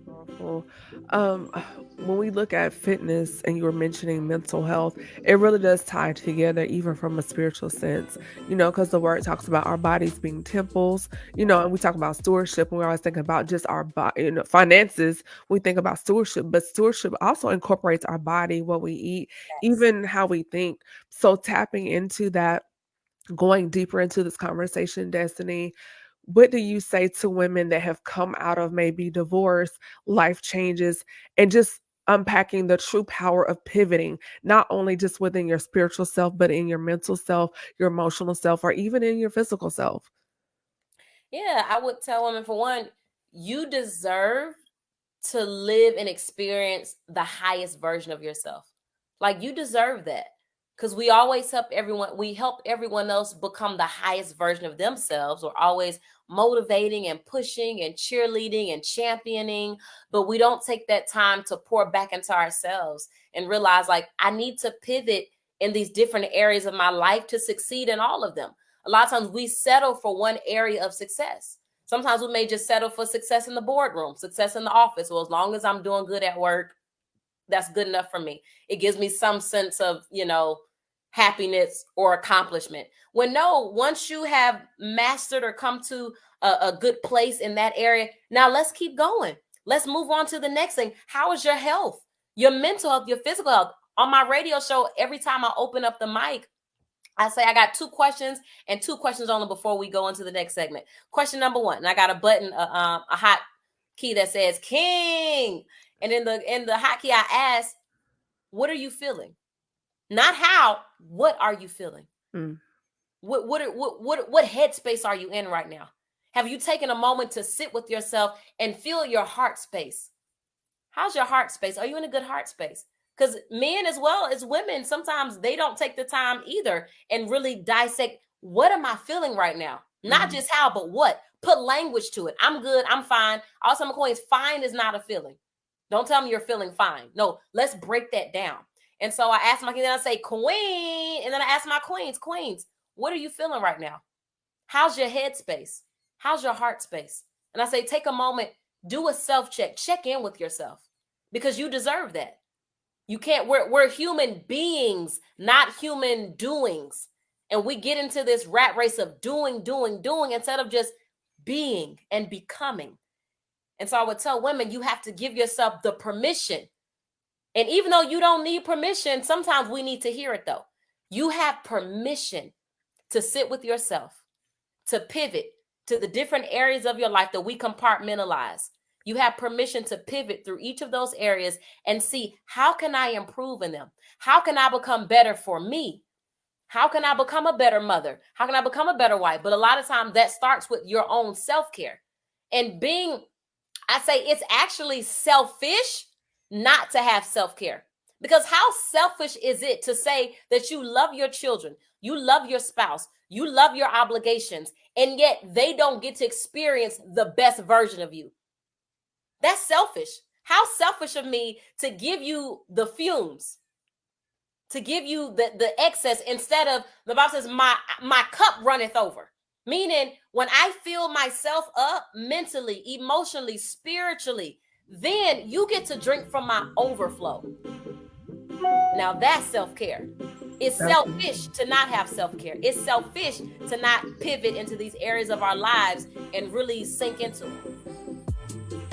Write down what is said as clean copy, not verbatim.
Powerful. Um, when we look at fitness and you were mentioning mental health, it really does tie together, even from a spiritual sense, because the word talks about our bodies being temples, and we talk about stewardship, and we're always thinking about just our body, finances. We think about stewardship, but stewardship also incorporates our body, what we eat, Yes. even how we think. So tapping into that, going deeper into this conversation, Destiny, what do you say to women that have come out of maybe divorce, life changes, and just unpacking the true power of pivoting, not only just within your spiritual self, but in your mental self, your emotional self, or even in your physical self? Yeah, I would tell women, for one, you deserve to live and experience the highest version of yourself. Like, you deserve that. Because we help everyone else become the highest version of themselves. We're always motivating and pushing and cheerleading and championing, but we don't take that time to pour back into ourselves and realize, like, I need to pivot in these different areas of my life to succeed in all of them. A lot of times we settle for one area of success. Sometimes we may just settle for success in the boardroom, success in the office. Well, as long as I'm doing good at work, that's good enough for me. It gives me some sense of, happiness or accomplishment. When no, once you have mastered or come to a good place in that area, now let's keep going. Let's move on to the next thing. How is your health, your mental health, your physical health? On my radio show, every time I open up the mic, I say I got two questions and two questions only before we go into the next segment. Question number one, and I got a button, a hot key that says King, and in the hotkey, I ask, what are you feeling? Not how. What are you feeling? Mm. What headspace are you in right now? Have you taken a moment to sit with yourself and feel your heart space? How's your heart space? Are you in a good heart space? Because men as well as women, sometimes they don't take the time either and really dissect, what am I feeling right now? Not Mhm. just how, but what. Put language to it. I'm good. I'm fine. Also, my coins, fine is not a feeling. Don't tell me you're feeling fine. No, let's break that down. And so I ask my king, then I say, queen. And then I ask my queens, what are you feeling right now? How's your head space? How's your heart space? And I say, take a moment, do a self check, check in with yourself, because you deserve that. You can't, we're human beings, not human doings. And we get into this rat race of doing instead of just being and becoming. And so I would tell women, you have to give yourself the permission. And even though you don't need permission, sometimes we need to hear it though. You have permission to sit with yourself, to pivot to the different areas of your life that we compartmentalize. You have permission to pivot through each of those areas and see, how can I improve in them? How can I become better for me? How can I become a better mother? How can I become a better wife? But a lot of times that starts with your own self-care. And I say it's actually selfish not to have self-care. Because how selfish is it to say that you love your children, you love your spouse, you love your obligations, and yet they don't get to experience the best version of you? That's selfish. How selfish of me to give you the fumes, to give you the excess, instead of, the Bible says, my cup runneth over. Meaning, when I fill myself up mentally, emotionally, spiritually, then you get to drink from my overflow. Now that's self-care. It's Definitely. selfish to not have self-care. It's selfish to not pivot into these areas of our lives and really sink into them.